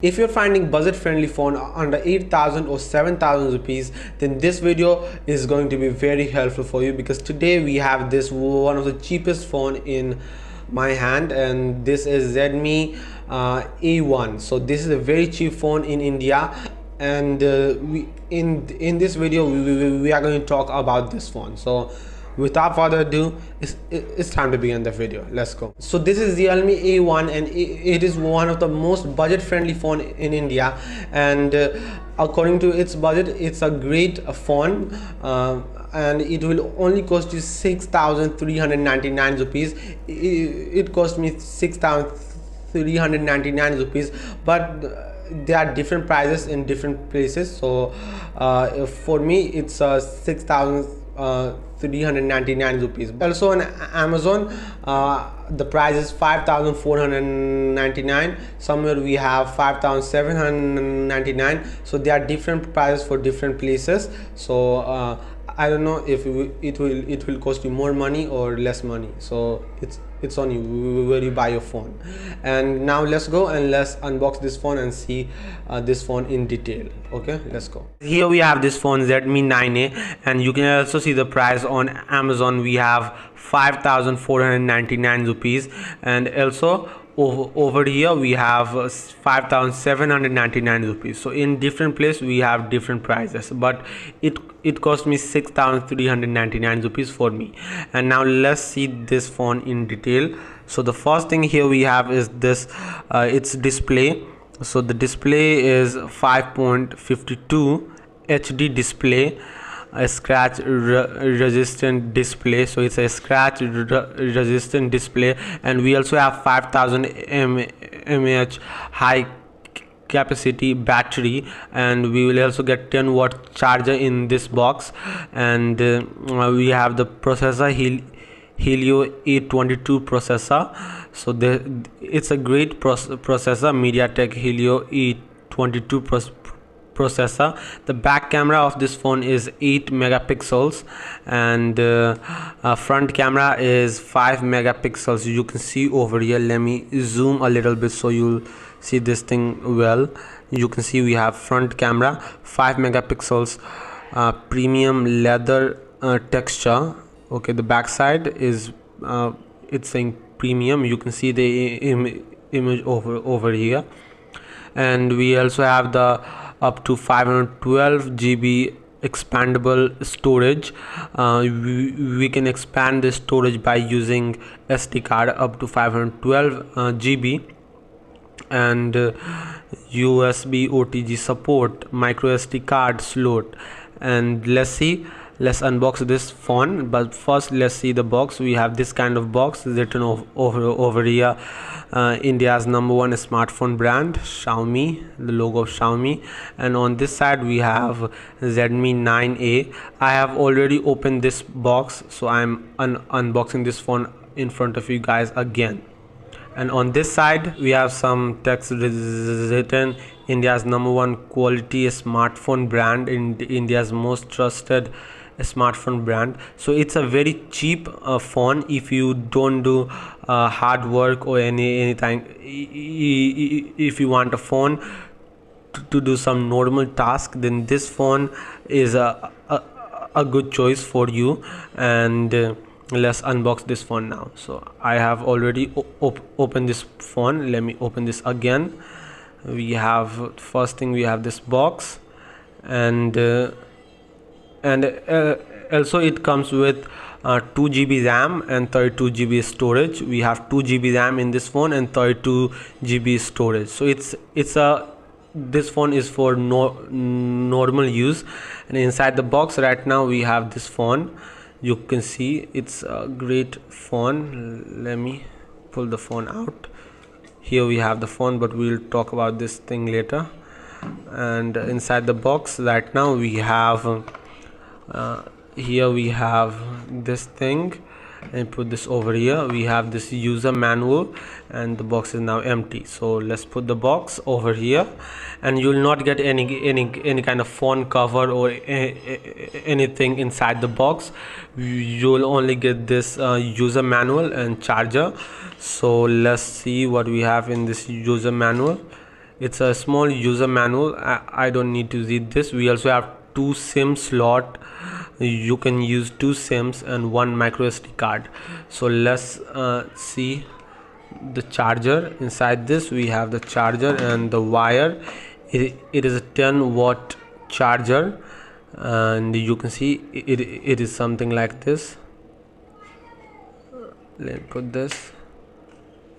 If you're finding budget friendly phone under 8,000 or 7,000 rupees, then this video is going to be very helpful for you, because today we have this one of the cheapest phone in my hand, and this is Redmi A1. So this is a very cheap phone in India, and in this video we are going to talk about this phone. So without further ado, it's time to begin the video. Let's go. So this is the Realme A1, and it is one of the most budget friendly phone in India, and according to its budget, it's a great phone, and it will only cost you 6,399 rupees. It cost me 6,399 rupees, but there are different prices in different places. So for me it's 6,399 rupees. Also on Amazon the price is 5,499. Somewhere we have 5,799. So there are different prices for different places. So I don't know if it will cost you more money or less money. So it's on you where you buy your phone. And now let's go and let's unbox this phone and see this phone in detail. Okay, let's go. Here we have this phone, Redmi 9A, and you can also see the price on Amazon. We have 5,499 rupees, and also over here we have 5,799 rupees. So in different place we have different prices, but it cost me 6,399 rupees for me. And now let's see this phone in detail. So the first thing here we have is this its display. So the display is 5.52 HD display, a scratch resistant display. So it's a scratch resistant display, and we also have 5,000 mAh high capacity battery, and we will also get 10-watt charger in this box. And we have the processor Helio A22 processor. So it's a great processor, MediaTek Helio A22 processor. The back camera of this phone is 8 megapixels, and front camera is 5 megapixels. You can see over here, let me zoom a little bit so you'll see this thing well. You can see we have front camera 5 megapixels, premium leather texture. Okay, the back side is it's saying premium. You can see the image over here. And we also have the up to 512 GB expandable storage. We can expand the storage by using SD card up to 512 GB, and USB OTG support, micro SD card slot. And let's unbox this phone, but first let's see the box. We have this kind of box written over here, India's #1 smartphone brand, Xiaomi, the logo of Xiaomi. And on this side we have Redmi 9A. I have already opened this box, so I'm unboxing this phone in front of you guys again. And on this side we have some text written, India's #1 quality smartphone brand, in India's most trusted smartphone brand. So it's a very cheap phone if you don't do hard work or anything. If you want a phone to do some normal task, then this phone is a good choice for you. And let's unbox this phone now. So I have already opened this phone. Let me open this again. We have, first thing, we have this box, and also it comes with 2 GB RAM and 32 GB storage. We have 2 GB RAM in this phone and 32 GB storage. So this phone is for normal use. And inside the box right now we have this phone. You can see it's a great phone. Let me pull the phone out. Here we have the phone, but we'll talk about this thing later. And inside the box right now we have here we have this thing, and put this over here. We have this user manual, and the box is now empty. So let's put the box over here, and you'll not get any kind of phone cover or anything inside the box. You'll only get this user manual and charger. So let's see what we have in this user manual. It's a small user manual. I don't need to read this. We also have 2 SIM slot. You can use 2 SIMs and 1 micro SD card. So let's see the charger. Inside this we have the charger and the wire. It is a 10-watt charger, and you can see it is something like this. Let me put this.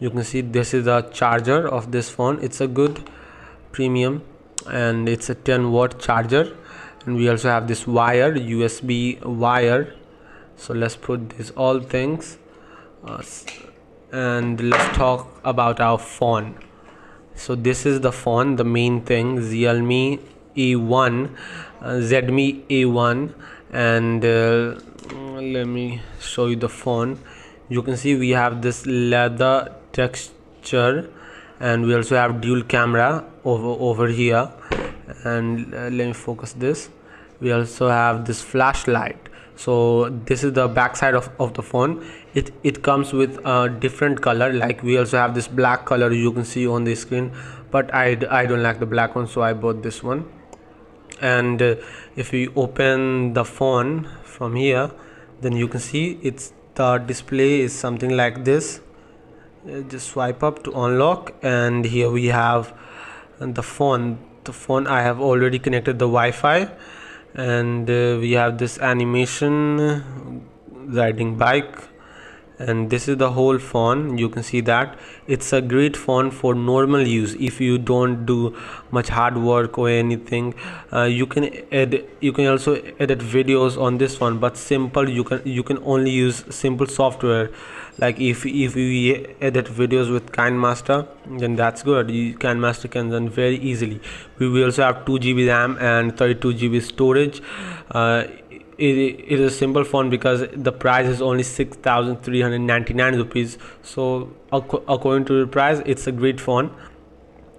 You can see this is the charger of this phone. It's a good premium and it's a 10-watt charger. And we also have this wire, USB wire. So let's put these all things and let's talk about our phone. So this is the phone, the main thing, Realme A1, Redmi A1, and let me show you the phone. You can see we have this leather texture, and we also have dual camera over here, and let me focus this. We also have this flashlight. So this is the back side of the phone. It comes with a different color, like we also have this black color you can see on the screen, but I don't like the black one, so I bought this one. And if we open the phone from here, then you can see the display is something like this. Just swipe up to unlock, and here we have the phone. I have already connected the Wi-Fi, and we have this animation, riding bike, and this is the whole phone. You can see that it's a great phone for normal use. If you don't do much hard work or anything, you can also edit videos on this one, but simple. You can only use simple software. Like if we edit videos with KineMaster, then that's good. KineMaster can run very easily. We also have 2 GB RAM and 32 GB storage. It is a simple phone because the price is only 6,399 rupees. So according to the price, it's a great phone.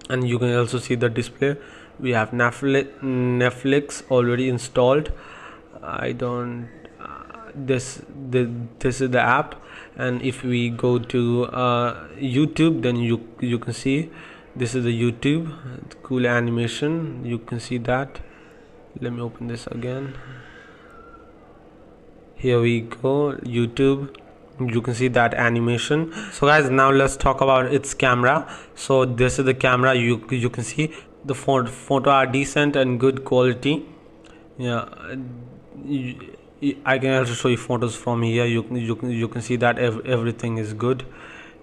And you can also see the display. We have Netflix already installed. I don't this is the app. And if we go to YouTube, then you can see this is the YouTube. Cool animation, you can see that. Let me open this again. Here we go, YouTube. You can see that animation. So guys, now let's talk about its camera. So this is the camera. You can see the photo are decent and good quality. Yeah, I can also show you photos from here. You can see that everything is good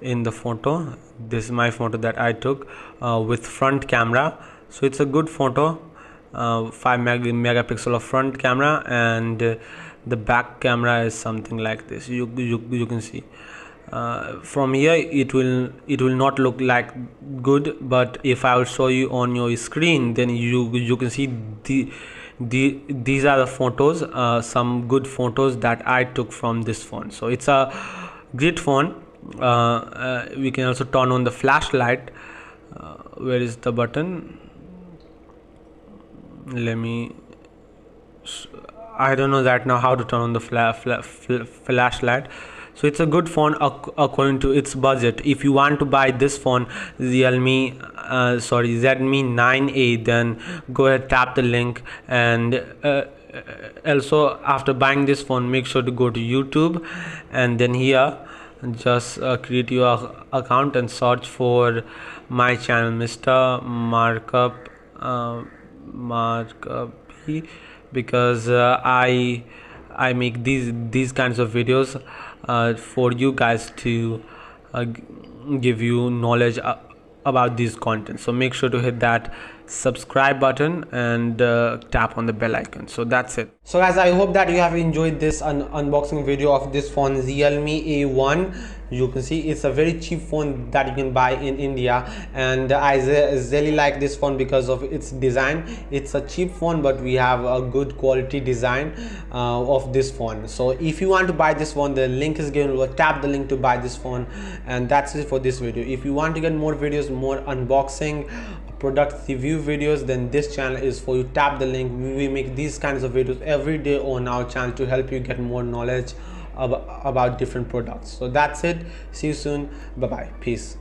in the photo. This is my photo that I took with front camera. So it's a good photo. 5 megapixel of front camera, and the back camera is something like this. You can see from here it will not look like good, but if I will show you on your screen, then you can see these are the photos, some good photos that I took from this phone. So it's a great phone. We can also turn on the flashlight. Where is the button? I don't know that now how to turn on the flashlight. So it's a good phone according to its budget. If you want to buy this phone, Redmi 9A, then go ahead, tap the link. And also after buying this phone, make sure to go to YouTube, and then here just create your account and search for my channel, Mr. MarkUp, because I make these kinds of videos for you guys to give you knowledge about these content. So make sure to hit that subscribe button and tap on the bell icon. So that's it. So guys, I hope that you have enjoyed this unboxing video of this phone, Realme A1. You can see it's a very cheap phone that you can buy in India, and I really like this phone because of its design. It's a cheap phone, but we have a good quality design of this phone. So if you want to buy this phone, the link is given below. Tap the link to buy this phone, and that's it for this video. If you want to get more videos, more unboxing, product review videos, then this channel is for you. Tap the link. We make these kinds of videos every day on our channel to help you get more knowledge about different products. So that's it. See you soon. Bye bye. Peace.